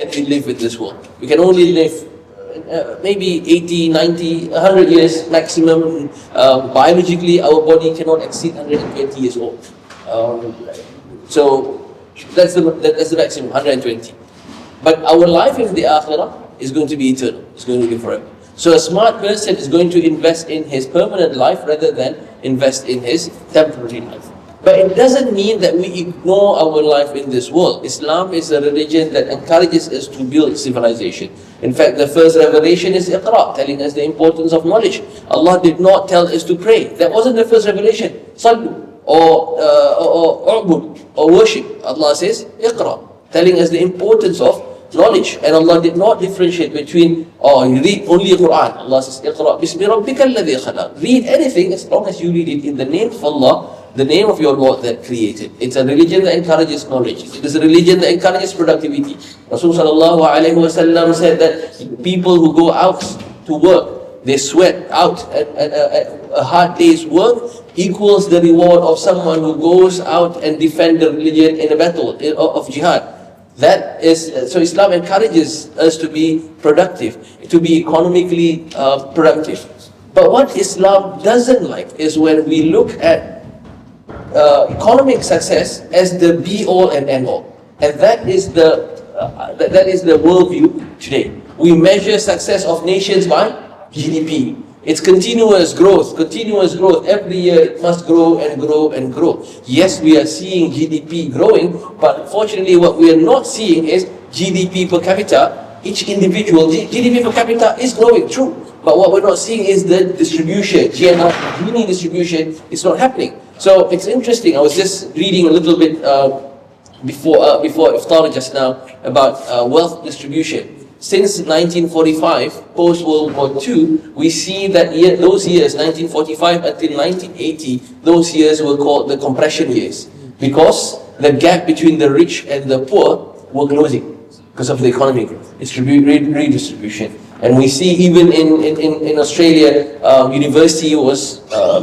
we live in this world. We can only live maybe 80, 90, 100 years maximum. Biologically, our body cannot exceed 120 years old. So that's the maximum, 120. But our life in the akhirah is going to be eternal. It's going to be forever. So a smart person is going to invest in his permanent life rather than invest in his temporary life. But it doesn't mean that we ignore our life in this world. Islam is a religion that encourages us to build civilization. In fact, the first revelation is Iqra, telling us the importance of knowledge. Allah did not tell us to pray. That wasn't the first revelation. Sallu or U'bud or worship. Allah says Iqra, telling us the importance of knowledge. And Allah did not differentiate between, you read only Quran. Allah says Iqra bismi rabbika alladhi khalaq. Read anything as long as you read it in the name of Allah, the name of your Lord that created. It's a religion that encourages knowledge. It is a religion that encourages productivity. Rasulullah said that people who go out to work, they sweat out a hard day's work equals the reward of someone who goes out and defend the religion in a battle of jihad. That is, so Islam encourages us to be productive, to be economically productive. But what Islam doesn't like is when we look at economic success as the be-all and end-all. And that is the worldview today. We measure success of nations by GDP. It's continuous growth. Every year it must grow and grow and grow. Yes, we are seeing GDP growing, but unfortunately what we are not seeing is GDP per capita. Each individual, GDP per capita is growing, true. But what we're not seeing is the distribution. Gini distribution is not happening. So it's interesting. I was just reading a little bit before Iftar just now about wealth distribution. Since 1945, post-World War II, we see that those years, 1945 until 1980, those years were called the compression years. Because the gap between the rich and the poor were closing because of the economic growth, redistribution. And we see even in Australia, university was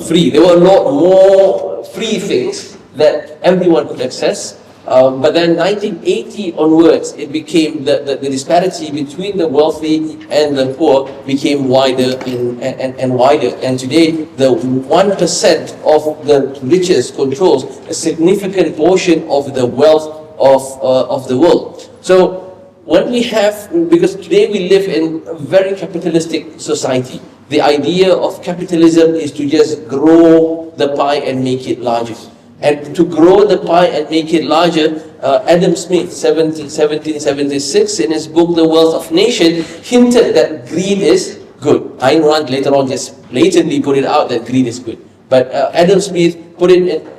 free. There were a lot more free things that everyone could access. But then 1980 onwards, it became the disparity between the wealthy and the poor became wider and wider. And today, the 1% of the richest controls a significant portion of the wealth of the world. So when we have, because today we live in a very capitalistic society, the idea of capitalism is to just grow the pie and make it larger. And to grow the pie and make it larger, Adam Smith, 1776, in his book, The Wealth of Nations, hinted that greed is good. Ayn Rand later on just blatantly put it out that greed is good. But Adam Smith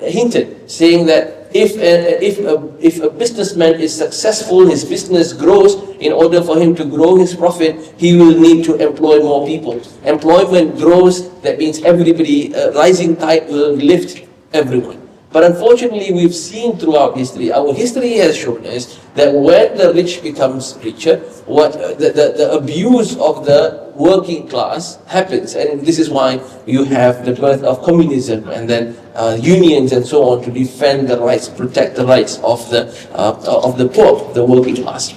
hinted, saying that if a businessman is successful, his business grows, in order for him to grow his profit, he will need to employ more people. Employment grows, that means everybody, rising tide will lift everyone. But unfortunately, we've seen throughout history, our history has shown us that when the rich becomes richer, the abuse of the working class happens. And this is why you have the birth of communism and then unions and so on to defend the rights, protect the rights of the poor, the working class.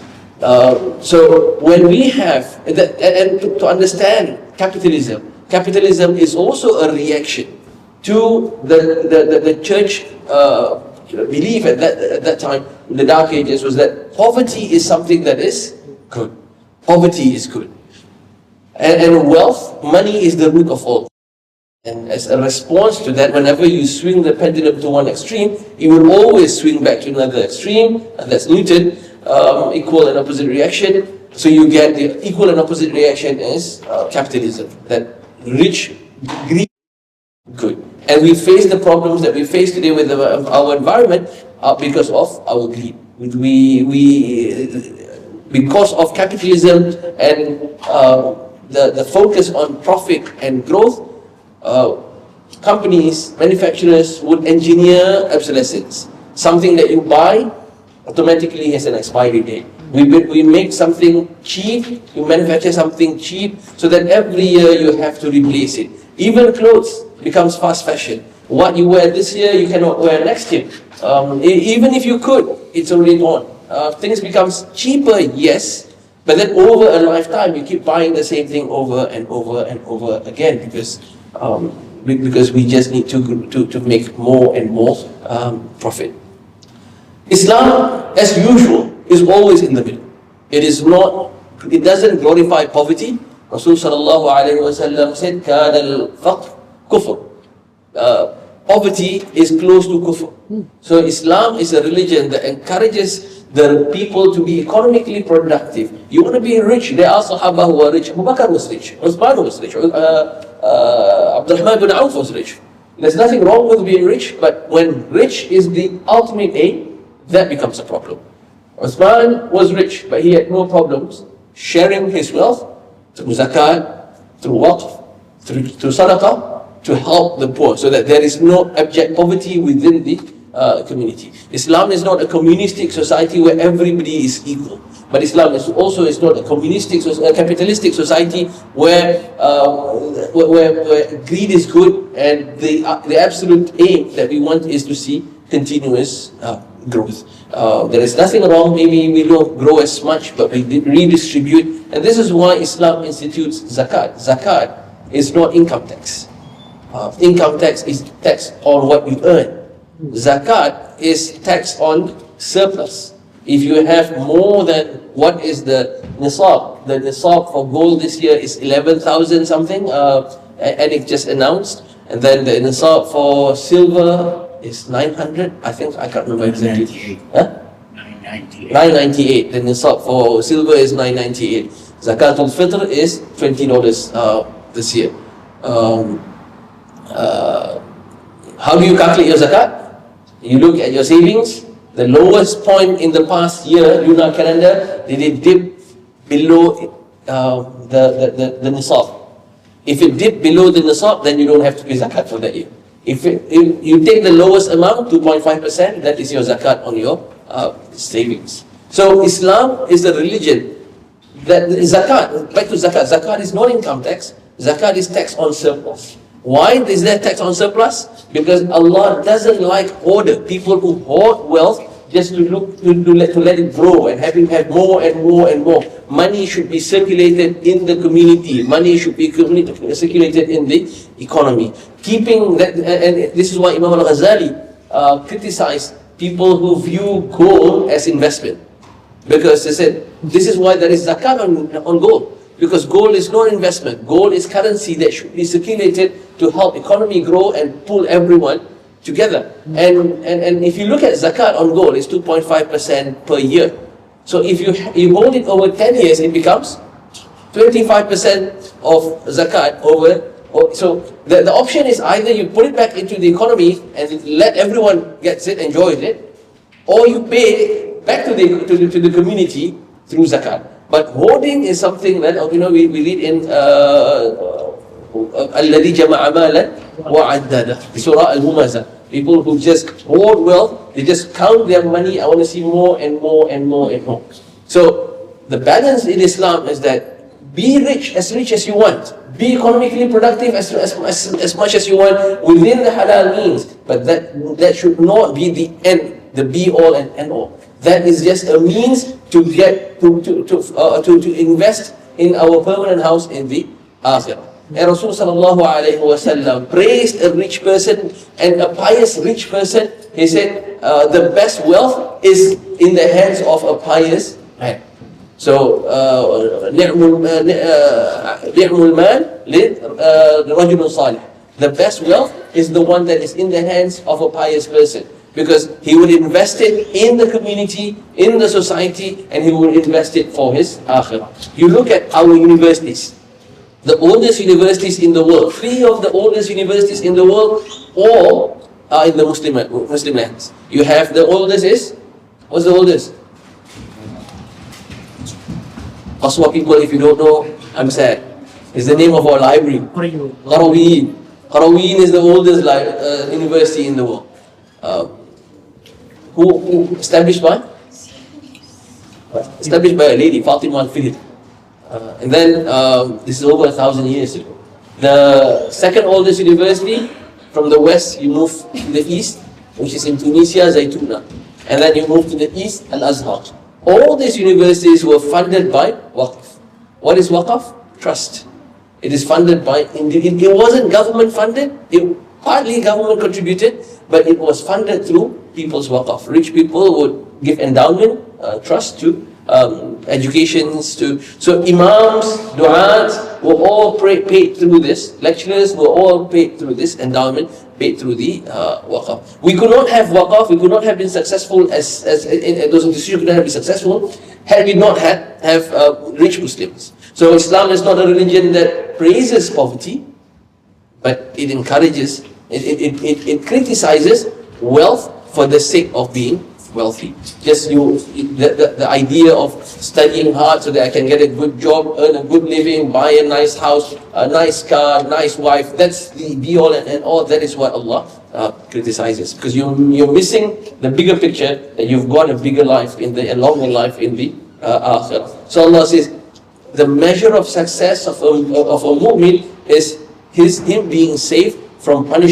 So when we have, and to understand capitalism is also a reaction to the church belief at that time, in the Dark Ages, was that poverty is something that is good. Poverty is good. And wealth, money is the root of all. And as a response to that, whenever you swing the pendulum to one extreme, it will always swing back to another extreme, and that's Newton, equal and opposite reaction. So you get the equal and opposite reaction is capitalism, that rich, greed, good. And we face the problems that we face today with our environment because of our greed. Because of capitalism and the focus on profit and growth, companies, manufacturers would engineer obsolescence. Something that you buy automatically has an expiry date. We make something cheap, you manufacture something cheap, so that every year you have to replace it. Even clothes becomes fast fashion. What you wear this year, you cannot wear next year. Even if you could, it's already gone. things becomes cheaper, yes, but then over a lifetime you keep buying the same thing over and over and over again because we just need to make more and more profit. Islam, as usual, is always in the middle. It doesn't glorify poverty. Rasul sallallahu alayhi wa sallam said, كَانَ الْفَقْرُ كُفْرٌ. Poverty is close to kufr. So Islam is a religion that encourages the people to be economically productive. You want to be rich, there are Sahaba who are rich. Abu Bakr was rich, Uthman was rich, Abdurrahman bin Auf was rich. There's nothing wrong with being rich, but when rich is the ultimate aim, that becomes a problem. Uthman was rich, but he had no problems sharing his wealth through zakat, through waqf, through sadaqah, to help the poor, so that there is no abject poverty within the community. Islam is not a communistic society where everybody is equal, but Islam is also not a communistic, capitalistic society where greed is good and the absolute aim that we want is to see continuous growth. There is nothing wrong, maybe we don't grow as much, but we redistribute, and this is why Islam institutes zakat. Zakat is not income tax. Income tax is tax on what you earn. Zakat is tax on surplus. If you have more than what is the nisab for gold this year is 11,000 something, and it just announced, and then the nisab for silver is 900, I think, I can't remember exactly. 998. 998. The nisab for silver is 998. Zakatul Fitr is $20 this year. How do you calculate your zakat? You look at your savings. The lowest point in the past year, lunar calendar, did it dip below the nisab? If it dipped below the nisab, then you don't have to pay zakat for that year. If you take the lowest amount, 2.5%, that is your zakat on your savings. So Islam is a religion that zakat, back to zakat, zakat is not income tax, zakat is tax on surplus. Why is there tax on surplus? Because Allah doesn't like hoarder, people who hoard wealth just to let it grow and have more and more and more. Money should be circulated in the community. Money should be circulated in the economy. Keeping that, and this is why Imam al-Ghazali criticized people who view gold as investment, because they said this is why there is zakat on gold. Because gold is not investment. Gold is currency that should be circulated to help economy grow and pull everyone together. And if you look at zakat on gold, it's 2.5% per year. So if you hold it over 10 years, it becomes 25% of zakat over. So the option is either you put it back into the economy and let everyone gets it, enjoys it, or you pay back to the community through zakat. But hoarding is something that we read in الذي جمع مالا وعدده, Surah Al-Humazah. People who just hoard wealth, they just count their money. I want to see more and more and more and more. So the balance in Islam is that be rich as you want, be economically productive as much as you want within the halal means, but that should not be the end, the be all and end all. That is just a means to get to invest in our permanent house in the akhirah. And Rasul sallallahu alayhi wa sallam praised a rich person and a pious rich person. He said the best wealth is in the hands of a pious man. So ni'mul mal lirajul salih. The best wealth is the one that is in the hands of a pious person, because he would invest it in the community, in the society, and he would invest it for his akhirah. You look at our universities, the oldest universities in the world, 3 of the oldest universities in the world, all are in the Muslim lands. You have the oldest is, what's the oldest? Qaswa people, if you don't know, I'm sad. It's the name of our library. Taraweeh. Taraweeh is the oldest university in the world. Who established by? Established by a lady, Fatima al-Fihd. And then this is over 1,000 years ago. The second oldest university from the west, you move to the east, which is in Tunisia, Zaytuna. And then you move to the east, Al-Azhar. All these universities were funded by waqf. What is waqf? Trust. It is funded by, it wasn't government funded, partly government contributed, but it was funded through people's waqf. Rich people would give endowment, trust to educations, so imams, du'ats were all paid through this, lecturers were all paid through this endowment, paid through the waqf. We could not have waqf, we could not have been successful as those institutions could not have been successful had we not have rich Muslims. So Islam is not a religion that praises poverty, but it encourages, it criticizes wealth for the sake of being wealthy. Just the idea of studying hard so that I can get a good job, earn a good living, buy a nice house, a nice car, nice wife, that's the be all and all. That is what Allah criticizes, because you're missing the bigger picture, that you've got a bigger life a longer life in the akhirah. So Allah says the measure of success of a mu'min is him being safe from punishment